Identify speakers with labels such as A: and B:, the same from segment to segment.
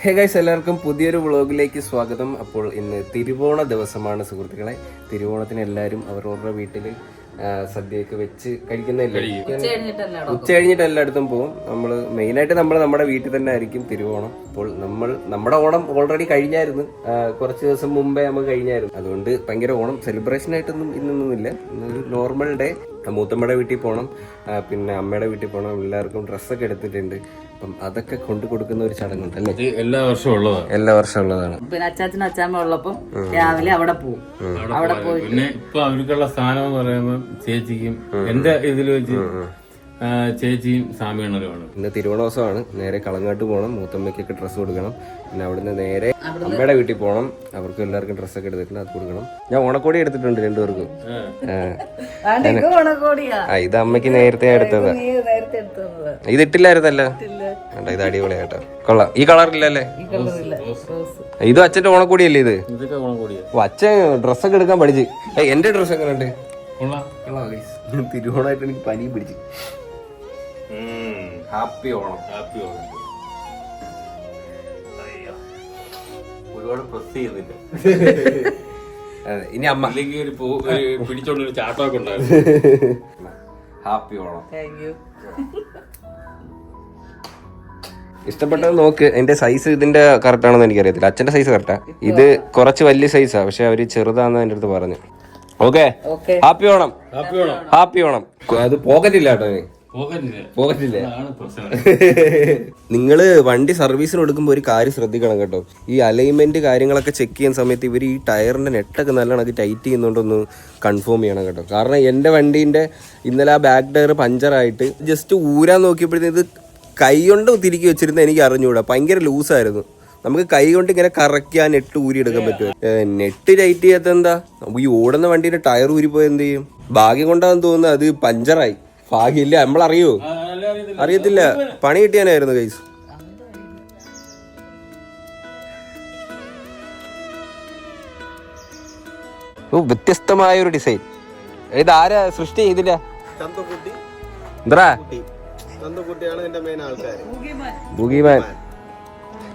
A: Hey guys, എല്ലാവർക്കും പുതിയൊരു വ്ളോഗിലേക്ക് സ്വാഗതം. അപ്പോൾ ഇന്ന് തിരുവോണ ദിവസമാണ് സുഹൃത്തുക്കളെ. തിരുവോണത്തിന് എല്ലാവരും അവരവരുടെ വീട്ടിൽ സദ്യയൊക്കെ വെച്ച് കഴിക്കുന്നില്ല. ഉച്ച കഴിഞ്ഞിട്ട് എല്ലായിടത്തും പോകും. നമ്മൾ മെയിനായിട്ട് നമ്മുടെ വീട്ടിൽ തന്നെ ആയിരിക്കും തിരുവോണം. അപ്പോൾ നമ്മുടെ ഓണം ഓൾറെഡി കഴിഞ്ഞായിരുന്നു, കുറച്ച് ദിവസം മുമ്പേ നമുക്ക് കഴിഞ്ഞായിരുന്നു. അതുകൊണ്ട് ഭയങ്കര ഓണം സെലിബ്രേഷൻ ആയിട്ടൊന്നും ഇന്നൊന്നുമില്ല. ഇന്നൊരു നോർമൽ ഡേ. മൂത്തമ്മയുടെ വീട്ടിൽ പോകണം, പിന്നെ അമ്മയുടെ വീട്ടിൽ പോകണം. എല്ലാവർക്കും ഡ്രസ്സൊക്കെ എടുത്തിട്ടുണ്ട്. അപ്പം അതൊക്കെ കൊണ്ടു കൊടുക്കുന്ന ഒരു ചടങ്ങുണ്ട് അല്ലേ? എല്ലാ വർഷവും ഉള്ളതാണ്.
B: പിന്നെ അച്ചാച്ചനും അച്ചാമ്മ ഉള്ളപ്പം രാവിലെ അവിടെ പോകും. അവിടെ പോയി
C: പിന്നെ ഇപ്പൊ അവർക്കുള്ള സ്ഥാനം എന്ന് പറയുമ്പോൾ ചേച്ചിക്കും എന്റെ ഇതിൽ വെച്ച് ചേച്ചിയും സാമിയണ്ണരുമാണ്.
A: ഇന്ന് തിരുവോണ ദിവസമാണ്. നേരെ കളങ്ങാട്ട് പോകണം, മൂത്തമ്മയ്ക്കൊക്കെ ഡ്രസ്സ് കൊടുക്കണം. പിന്നെ അവിടുന്ന് നേരെ അമ്മയുടെ വീട്ടിൽ പോകണം. അവർക്ക് എല്ലാവർക്കും ഡ്രസ്സൊക്കെ എടുത്തിട്ടുണ്ട്, അത് കൊടുക്കണം. ഞാൻ ഓണക്കോടി എടുത്തിട്ടുണ്ട് രണ്ടുപേർക്കും. ഇത് അമ്മയ്ക്ക് നേരത്തെ എടുത്തതാ. ഇത് ഇട്ടില്ലായിരുന്നല്ലോ. ഇത് അടിപൊളിയാട്ടോ, കൊള്ളാം. ഈ കളറില്ലല്ലേ? ഇത് അച്ഛന്റെ ഓണക്കോടിയല്ലേ ഇത്? അച്ഛൻ ഡ്രസ്സൊക്കെ എടുക്കാൻ പഠിച്ച്. എന്റെ ഡ്രസ്സ് എങ്ങനെ ഉണ്ട്? തിരുവോണമായിട്ട് എനിക്ക് പനി പിടിച്ച്. ഹാപ്പി ഓണം.
C: ഒരുപാട് പ്രസ് ചെയ്യുന്നില്ല.
A: ഇനി അമ്മ
C: പിടിച്ചോണ്ടൊരു ചാട്ടമൊക്കെ ഉണ്ടായിരുന്നു.
A: ഹാപ്പി ഓണം. ഇഷ്ടപ്പെട്ടത് നോക്ക്. എന്റെ സൈസ് ഇതിന്റെ കറക്റ്റ് ആണെന്ന് എനിക്കറിയത്തില്ല. അച്ഛന്റെ സൈസ് കറക്റ്റാ. ഇത് കുറച്ച് വലിയ സൈസാ, പക്ഷെ അവര് ചെറുതാന്ന് എന്റെ അടുത്ത് പറഞ്ഞു. Okay, happy Onam. Happy Onam. അത് പോക്കറ്റ് ഇല്ല കേട്ടോ, പോക്കറ്റില്ല. നിങ്ങള് വണ്ടി സർവീസിന് കൊടുക്കുമ്പോൾ ഒരു കാര്യം ശ്രദ്ധിക്കണം കേട്ടോ. ഈ അലൈൻമെന്റ് കാര്യങ്ങളൊക്കെ ചെക്ക് ചെയ്യുന്ന സമയത്ത് ഇവർ ഈ ടയറിന്റെ നെറ്റൊക്കെ നല്ലോണം ടൈറ്റ് ചെയ്യുന്നുണ്ടോന്ന് കൺഫേം ചെയ്യണം കേട്ടോ. കാരണം എന്റെ വണ്ടീന്റെ ഇന്നലെ ആ ബാക്ക് ടയർ പഞ്ചറായിട്ട് ജസ്റ്റ് ഊരാൻ നോക്കിയപ്പോഴത്തേക്ക് ഇത് കൈ കൊണ്ട് തിരികെ വെച്ചിരുന്ന എനിക്ക് അറിഞ്ഞൂടാ. ഭയങ്കര ലൂസായിരുന്നു. നമുക്ക് കൈ കൊണ്ട് ഇങ്ങനെ കറക്കി ആ നെറ്റ് ഊരി എടുക്കാൻ പറ്റുമോ? നെറ്റ് ടൈറ്റ് ചെയ്യാത്ത എന്താ? ഈ ഓടുന്ന വണ്ടിയുടെ ടയർ ഊരിപ്പോയി എന്ത് ചെയ്യും? ഭാഗ്യം കൊണ്ടാന്ന് തോന്നുന്നു അത് പഞ്ചറായി. ഭാഗ്യമില്ല, നമ്മളറിയോ? അറിയത്തില്ല. പണി കിട്ടിയാനായിരുന്നു ഗൈസ്. വ്യത്യസ്തമായ ഒരു ഡിസൈൻ. ഇത് ആരാ സൃഷ്ടി ചെയ്തില്ല? എന്താ ബൂഗിമാൻ.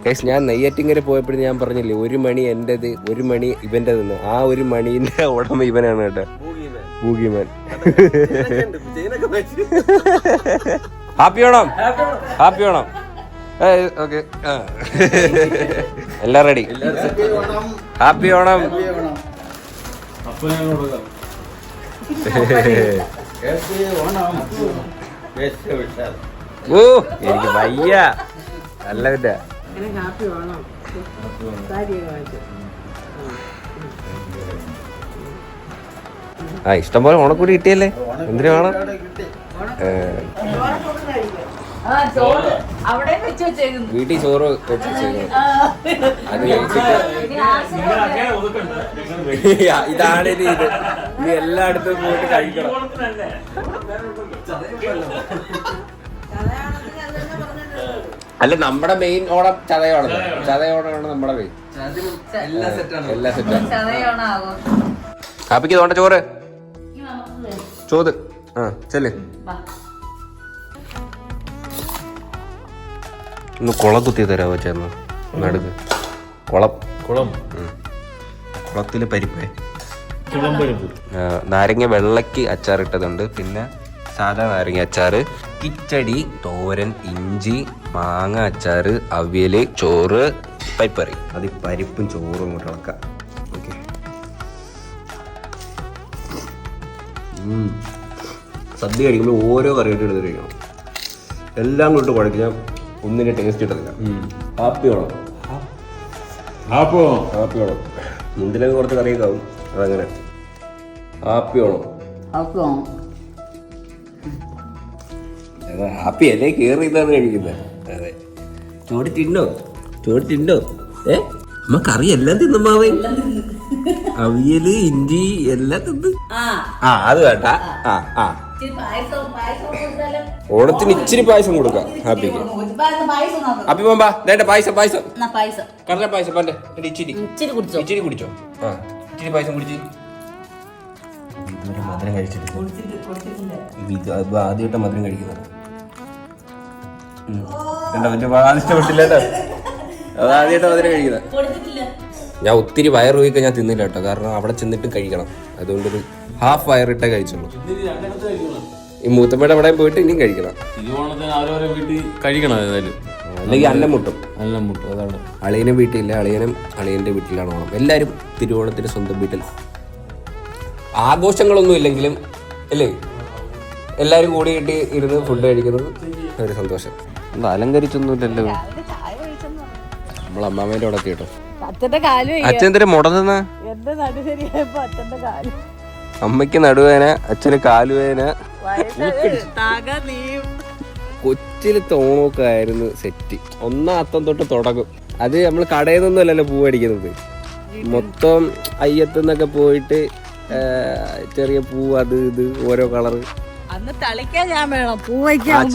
A: ഗൈസ്, ഞാൻ നെയ്യാറ്റിങ്കര പോയപ്പോഴും ഞാൻ പറഞ്ഞില്ലേ, ഒരു മണി എന്റേത്, ഒരു മണി ഇവന്റെ നിന്ന്. ആ ഒരു മണീന്റെ ഉടമ ഇവനാണ് കേട്ടോ, bogeyman. Happy Onam. Happy Onam. Okay, എല്ലാം റെഡി. ഹാപ്പി ഓണം. ഓ, എനിക്ക് വയ്യ. നല്ല ഇഷ്ടംപോലെ ഓണക്കൂടി കിട്ടിയല്ലേ? എന്തിനു വേണം? വീട്ടിൽ ചോറ് വെച്ചേക്കുന്നു. അത് കഴിച്ചിട്ട് ഇതാണ് ഇത്. ഇത് എല്ലായിടത്തും പോയിട്ട് കഴിക്കണം. അല്ല, നമ്മുടെ മെയിൻ ഓണം ചതയോണം. ചതയോണമാണ് നമ്മുടെ മെയിൻ. എല്ലാ സെറ്റാണ്. കാപ്പിക്ക് തോണ്ട ചോറ് ചോറ്. ചെല്ല്. ഒന്ന് കുളം കുത്തി തരാമോ ചേർന്ന്? നടുക്ക് കുളത്തില് പരിപ്പേ. നാരങ്ങ വെള്ളക്ക് അച്ചാറിട്ടതുണ്ട്, പിന്നെ സാധാ നാരങ്ങ അച്ചാറ്, കിച്ചടി, തോരൻ, ഇഞ്ചി, മാങ്ങ അച്ചാറ്, അവിയല്, ചോറ്, പരിപ്പറി. അത് പരിപ്പും ചോറും ഇങ്ങോട്ട് ഇളക്കാം. ഓക്കെ, സദ്യ കഴിക്കുമ്പോൾ ഓരോ കറിയായിട്ട് എടുത്ത് കഴിക്കണം. എല്ലാം കൊണ്ട് കുഴക്കാം, ഒന്നിന്റെ ടേസ്റ്റ് ഇട്ടില്ല. ഹാപ്പി ഓണം. ഹാപ്പി ഓണം. മുന്തിലൊക്കെ കുറച്ച് കറിയൊക്കെ ആവും, അതങ്ങനെ. ഹാപ്പി ഓണം. ഹാപ്പി അല്ലേ? കേറി ഇതാണ് കഴിക്കുന്നത്. അതെ, ചോറ് തിന്നോ? അമ്മ കറി എല്ലാം തിന്നുമാവേ. അവിയല്, ഇഞ്ചി എല്ലാം തിന്ന്. അത് വേണ്ട. ഓണത്തിന് ഇച്ചിരി പായസം കൊടുക്കാം ഹാപ്പിക്ക്. ഹാപ്പി പോകാ. വേണ്ട പായസം, കടല പായസം. പണ്ടേ ഇച്ചിരി കുടിച്ചോ. ഇച്ചിരി പായസം കുടിച്ച്. മധുരം കഴിച്ചിട്ട് ആദ്യമായിട്ട് മധുരം കഴിക്കുന്നത്. ഇഷ്ടപ്പെട്ടില്ലല്ലോ. അതാദ്യമായിട്ട് മധുരം കഴിക്കുന്നത്. ഞാൻ ഒത്തിരി വയർ പോയി ഞാൻ തിന്നില്ല കേട്ടോ, കാരണം അവിടെ ചെന്നിട്ട് കഴിക്കണം. അതുകൊണ്ടൊരു ഹാഫ് വയറിട്ടേ കഴിച്ചുള്ളൂ. ഈ മൂത്തമ്മയുടെ അവിടെ പോയിട്ട് ഇനിയും കഴിക്കണം.
C: തിരുവോണത്തിന് അവരവരെ വീട്ടിൽ കഴിക്കണം ഏതായാലും,
A: അല്ലെങ്കിൽ അന്നം മുട്ടും.
C: അതാണ്.
A: അളിയനും വീട്ടിലില്ല, അളിയന്റെ വീട്ടിലാണ് ഓണം. എല്ലാവരും തിരുവോണത്തിന് സ്വന്തം വീട്ടിൽ. ആഘോഷങ്ങളൊന്നും ഇല്ലെങ്കിലും അല്ലേ എല്ലാരും കൂടി കിട്ടി ഇരുന്ന് ഫുഡ് കഴിക്കുന്നത് ഒരു സന്തോഷം. എന്താ അലങ്കരിച്ചൊന്നുമില്ലല്ലോ. നമ്മളമ്മേന്റെ അവിടെ കേട്ടോ. അച്ഛൻ എന്തിനാ മുടന്ന? അമ്മയ്ക്ക് നടുവേന, അച്ഛന് കാലുവേന. കൊച്ചില് തോണൊക്കെ ആയിരുന്നു സെറ്റ്. ഒന്നാം അത്തം തൊട്ട് തുടങ്ങും. അത് നമ്മൾ കടയിൽ നിന്നൊന്നും അല്ലല്ലോ പൂ അടിക്കുന്നത്. മൊത്തം അയ്യത്തുനിന്നൊക്കെ പോയിട്ട് ചെറിയ പൂ, അത് ഇത് ഓരോ കളറ്.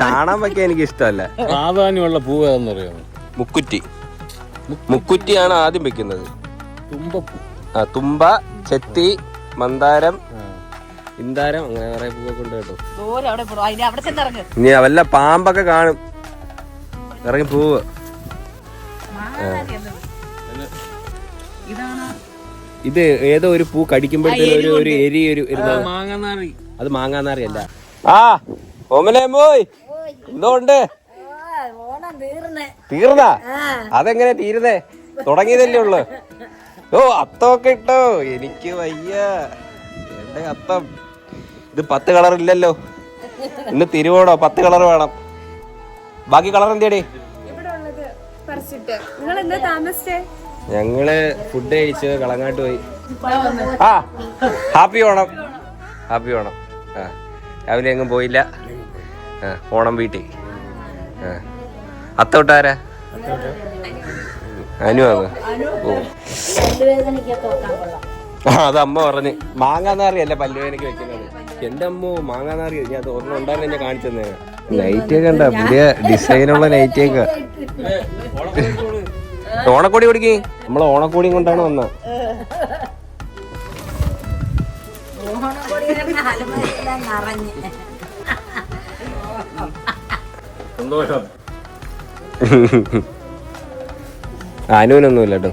A: ചാണാൻ വെക്കാൻ എനിക്ക് ഇഷ്ടമല്ല.
C: പ്രാധാന്യമുള്ള പൂ ഏതെന്ന് അറിയാമോ?
A: മുക്കുറ്റി. മുക്കുറ്റിയാണ് ആദ്യം വെക്കുന്നത്. തുമ്പ, ചെത്തി, മന്ദാരം, ഇന്താരം, അങ്ങനെ കുറെ പൂവൊക്കെ ഉണ്ട് കേട്ടോ. ഇനി വല്ല പാമ്പൊക്കെ കാണും ഇറങ്ങി പൂവ്. ഇത് ഏതോ ഒരു പൂ കടിക്കുമ്പോഴത്തേനും ഒരു എരി ഒരു
C: മാങ്ങാനാറി.
A: അത് മാങ്ങാനാറി അല്ല. ആ ഓമലേ പോയി എന്തോണ്ട് തീർന്നാ? അതെങ്ങനെ തീരുന്നേ? തുടങ്ങിയതല്ലേ ഉള്ളു. ഓ അത്തമൊക്കെ ഇട്ടോ? എനിക്ക് വയ്യ എന്റെ അത്തം. ഇത് 10 കളർ ഇല്ലല്ലോ. ഇന്ന് തിരുവോണോ 10 കളർ വേണം. ബാക്കി കളർ എന്തേടി? ഞങ്ങള് ഫുഡ് കഴിച്ച് കളങ്ങാട്ട് പോയി. ആ ഹാപ്പി ഓണം, ഹാപ്പി ഓണം. ആ രാവിലെ എങ്ങും പോയില്ല. ഓണം വീട്ടിൽ. അത്തോട്ടാരാ? അനുവാണ്. ഓ അത് അമ്മ പറഞ്ഞ് മാങ്ങാനാറി അല്ല പല്ലുവേനക്ക് വെക്കുന്നത്. എന്റെ അമ്മ മാങ്ങാനാറി. ഞാൻ അത് ഒരെണ്ണം ഉണ്ടായിരുന്നു ഞാൻ കാണിച്ചു തന്നെ. നൈറ്റിയൊക്കെ ഉണ്ടാ, പുതിയ ഡിസൈനുള്ള നൈറ്റിയൊക്കെ. ഓണക്കോടി കൊടുക്കി. നമ്മള് ഓണക്കോടിയും കൊണ്ടാണ് വന്ന.
C: സന്തോഷം.
A: അനുവിനൊന്നുമില്ല കേട്ടോ.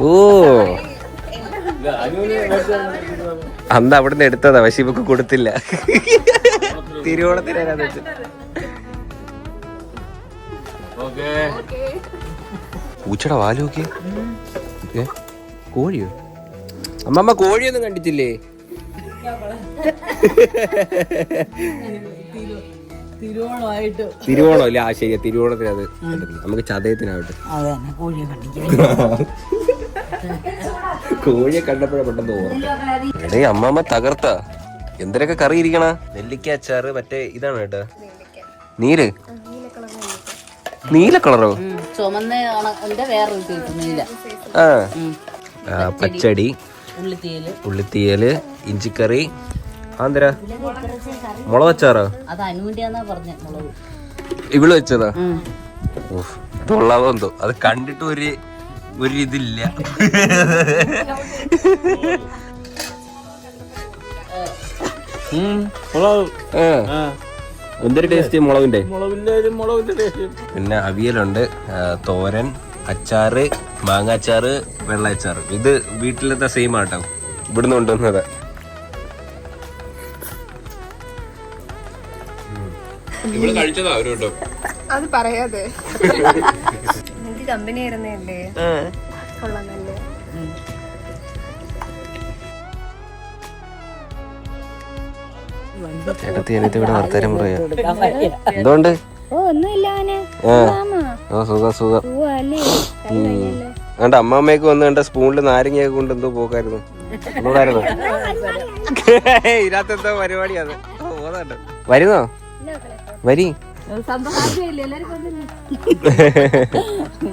A: ഓ അന്ന് അവിടുന്ന് എടുത്തതാ, പക്ഷെ ഇവക്ക് കൊടുത്തില്ല. തിരുവോണത്തിന് പൂച്ചയുടെ വാല് നോക്കിയേ. കോഴിയോ? അമ്മമ്മ കോഴിയൊന്നും കണ്ടിട്ടില്ലേ? തിരുവോണം ഇല്ല. ആ ശരിയാ, തിരുവോണത്തിന് അത് നമുക്ക് ചതയത്തിനാവട്ടെ. കോഴിയെ കണ്ടപ്പോഴേ പെട്ടെന്ന് ഓർമ്മ. എടേ അമ്മമ്മ തകർത്ത എന്തിനൊക്കെ കറി ഇരിക്കണ. നെല്ലിക്ക അച്ചാറ്, മറ്റേ ഇതാണ് കേട്ടോ നീര്. നീല കളറോ? ആ പച്ചടി, ഉള്ളിത്തീയല്, ഇഞ്ചിക്കറി. ആന്തരാ മുളകച്ചാറോ? ഇവള് വെച്ചതാ. തൊള്ളാവെന്തോ അത് കണ്ടിട്ട് ഒരു ഇതില്ല. എന്തൊരു ടേസ്റ്റ് മുളകിന്റെ. പിന്നെ അവിയലുണ്ട്, തോരൻ, അച്ചാറ്, മാങ്ങാച്ചാറ്, വെള്ളയച്ചാറ്. ഇത് വീട്ടിലത്തെ സെയിം ആട്ടോ, ഇവിടുന്ന് കൊണ്ടുവന്നത്. ഇവിടെ കഴിച്ചതാ അവര് കേട്ടോ.
D: അത് പറയാതെ കമ്പനി ആയിരുന്നല്ലേ. കൊള്ളാമല്ലേ?
A: ഇവിടെ വർത്താനം പറയാ. എന്തുകൊണ്ട്? സുഖം സുഖം. കണ്ട അമ്മാമ്മയൊക്കെ വന്ന് കണ്ട സ്പൂണില് നാരങ്ങയൊക്കെ കൊണ്ട് എന്തോ പോക്കായിരുന്നു. ഒന്നൂടായിരുന്നു. ഇതിനകത്ത് എന്തോ പരിപാടിയാണ്. വരുന്നോ? വരി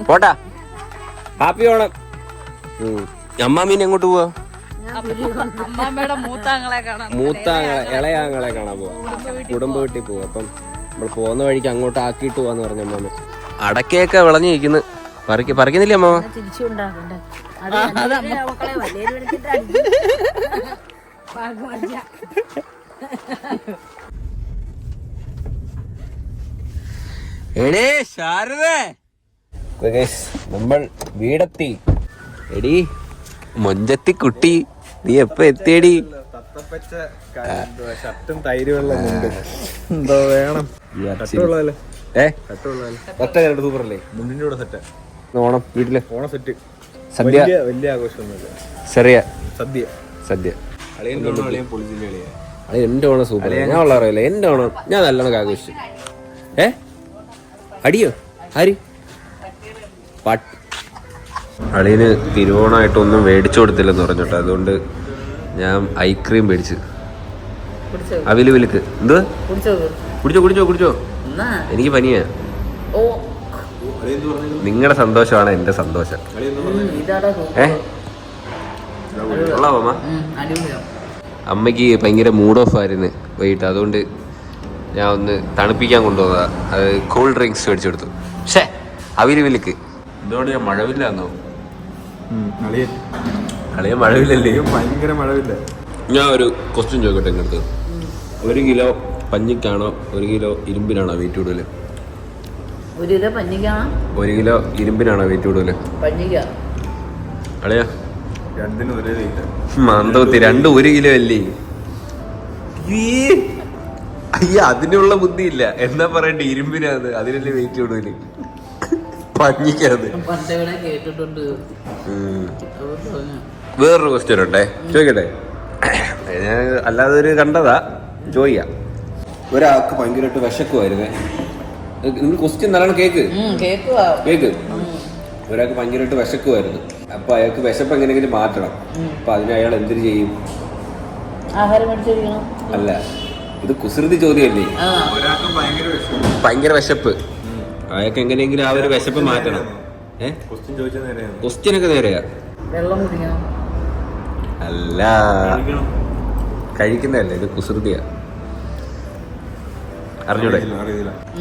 A: പോട്ടാ. ഹാപ്പി ഓണം. അമ്മാമീനെ എങ്ങോട്ട് പോവാ? മൂത്താങ്ങളെ ഇളയാങ്ങളെ കാണാൻ പോവാ. കുടുംബ വീട്ടിൽ പോവാ. അപ്പം നമ്മൾ പോകുന്ന വഴിക്ക് അങ്ങോട്ട് ആക്കിയിട്ട് പോവാന്ന് പറഞ്ഞ അമ്മാമ. അടക്കയൊക്കെ വിളഞ്ഞു നിൽക്കുന്നു. പറിക്കുന്നില്ലേ അമ്മാമ? എടേ ശാരദേ, നമ്മൾ വീടെത്തി. എടി മൊഞ്ചത്തി കുട്ടി, നീ എപ്പ എത്തിയടി?
E: ഷർട്ടും തൈര് വെള്ളം എന്തോ വേണം.
A: സൂപ്പറല്ലേ?
E: മുണ്ടിന്റെ കൂടെ സെറ്റ്
A: ഓണം വീട്ടില്
E: ഓണം സെറ്റ്.
A: സദ്യ
E: വലിയ ആഘോഷമൊന്നുമില്ല.
A: ചെറിയ
E: സദ്യ
A: സദ്യ.
E: അളിയൻ്റെ ഓണം അളിയൻ പൊളിച്ചിന്റെ കളിയാ.
A: അത് എന്റെ ഓണം സൂപ്പർ. ഞാൻ ഉള്ള അറിയില്ല. എന്റെ ഓണം ഞാൻ നല്ലോണം ആഘോഷിച്ചു. അടിയോ ആര് അളിയന് തിരുവോണമായിട്ടൊന്നും മേടിച്ചു കൊടുത്തില്ലെന്ന് പറഞ്ഞോട്ടെ. അതുകൊണ്ട് ഞാൻ ഐസ്ക്രീം മേടിച്ച്. അവില് വിലുക്ക് എന്ത് കുടിച്ചോ കുടിച്ചോ കുടിച്ചോ. എനിക്ക് പനിയാ. നിങ്ങളുടെ സന്തോഷമാണ് എന്റെ സന്തോഷം. കൊള്ളാമോ? അമ്മയ്ക്ക് ഭയങ്കര മൂഡ് ഓഫ് ആയിരുന്നു വൈകിട്ട്. അതുകൊണ്ട് ഞാൻ ഒന്ന് തണുപ്പിക്കാൻ കൊണ്ടുപോകുന്നതാ. അത് കൂൾ ഡ്രിങ്ക്സ് മേടിച്ചു കൊടുത്തു. പക്ഷേ അവില് വിലുക്ക് എന്തുകൊണ്ട് ഞാൻ മഴവില്ലാന്നോ? അളിയ മഴവില്ലല്ലേ?
E: ഭയങ്കര മഴവില്ല.
A: ഞാൻ ഒരു ക്വസ്റ്റ്യൻ ചോദിക്കട്ടെ ഇങ്ങടുത്ത്. 1 കിലോ പഞ്ഞിക്കാണോ 1 കിലോ ഇരുമ്പിനാണോ വെയിറ്റ് കൂടുതൽ?
B: 1 കിലോ പഞ്ഞിക്കാണോ
A: 1 കിലോ ഇരുമ്പിനാണോ വെയിറ്റ് കൂടുതൽ?
B: പഞ്ഞിക്ക.
A: അളിയ
E: രണ്ടിനും ഒരേ വെയിറ്റ്.
A: മന്ദവത്തി 2 1 കിലോ അല്ലേ? അയ്യ അതിനുള്ള ബുദ്ധിയില്ല. എന്നാ പറയണ്ടേ? ഇരുമ്പിനാണ്, അതിനല്ലേ വെയിറ്റ് കൂടുതൽ. പഞ്ഞിക്കാത്.
B: കേട്ടിട്ടുണ്ട്.
A: വേറൊരു ക്വസ്റ്റ്യൻ ഉണ്ടേ, ചോദിക്കട്ടെ? ഞാൻ അല്ലാതെ ഒരു കണ്ടതാ, ചോദിക്കാം. ഒരാൾക്ക് ഭയങ്കരമായിട്ട് വിശക്കുമായിരുന്നേ. നിങ്ങൾ ക്വസ്റ്റ്യൻ നല്ലോണം കേക്ക്. ഒരാൾക്ക് ഭയങ്കരമായിട്ട് വിശക്കുമായിരുന്നു. അപ്പൊ അയാൾക്ക് വിശപ്പ് എങ്ങനെയെങ്കിലും മാറ്റണം. അപ്പൊ അതിന് അയാൾ എന്തിനു ചെയ്യും? അല്ല, ഇത് കുസൃതി ചോദ്യമല്ലേ? ഭയങ്കര വിശപ്പ്. അയാൾക്ക് എങ്ങനെയെങ്കിലും ആ ഒരു വിശപ്പ് മാറ്റണം. ക്വസ്റ്റ്യൻ ഒക്കെ നേരെയാ.
B: വെള്ളം കുടിക്കണം.
A: അല്ല, കഴിക്കുന്നതല്ലേ, ഇത് കുസൃതിയാ. അറിഞ്ഞൂടെ?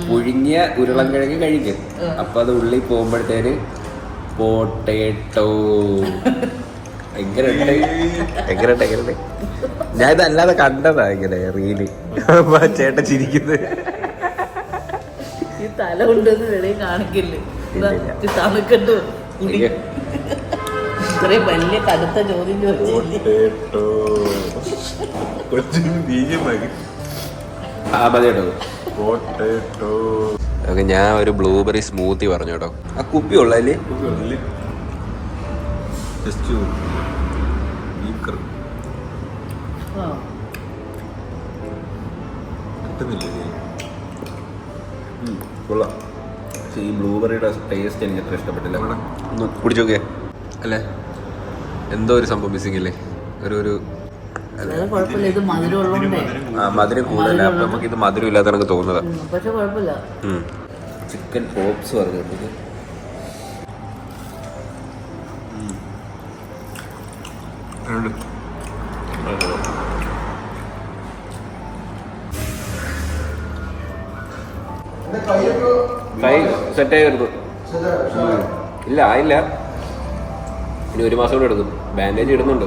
A: പുഴുങ്ങിയ ഉരുളൻകിഴങ്ങ് കഴിക്കും. അപ്പൊ അത് ഉള്ളിൽ പോകുമ്പോഴത്തേന് പോട്ടേട്ടോ. എങ്ങനെയുണ്ട്? ഞാൻ ഇതല്ലാതെ കണ്ടതാ ഇങ്ങനെ റീല്. ചേട്ടൻ ചിരിക്കുന്നത്.
B: ഈ തല കൊണ്ടൊന്നും വെളിയിൽ കാണിക്കില്ലേ? തണുക്കട്ടോ. ഇത്രയും വലിയ കടുത്ത ചോദ്യം ചോദിച്ചില്ലേ?
A: ഞാൻ ഒരു ബ്ലൂബെറി സ്മൂത്തി പറഞ്ഞു കേട്ടോ. ആ കുപ്പി ഉള്ളല്ലേ? ഈ ബ്ലൂബെറിയുടെ ടേസ്റ്റ് എനിക്ക് അത്ര ഇഷ്ടപ്പെട്ടില്ല. ഒന്ന് കുടിച്ചോക്കെ അല്ലേ? എന്തോ ഒരു സംഭവം മിസ്സിംഗ് അല്ലേ? ഒരു
B: ഇത് മധുരം ഉള്ളതുകൊണ്ടേ.
A: മധുരം കൂടുതല. അപ്പൊ നമുക്ക് ഇത് മധുരം ഇല്ലാത്ത എനിക്ക് തോന്നുന്നതാ.
B: പക്ഷെ കുഴപ്പമില്ല.
A: ചിക്കൻ പോപ്സ് പറഞ്ഞിട്ട് ഫ്രൈ സെറ്റ് ആയിരുന്നു. ഇല്ല ആയില്ല, ഇനി 1 മാസം കൂടെ എടുക്കും. ബാൻഡേജ് ഇടുന്നുണ്ട്.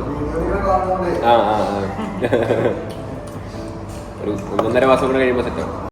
A: ഒരു 1.5 മാസം കൂടെ കഴിയുമ്പോൾ സെറ്റാവും.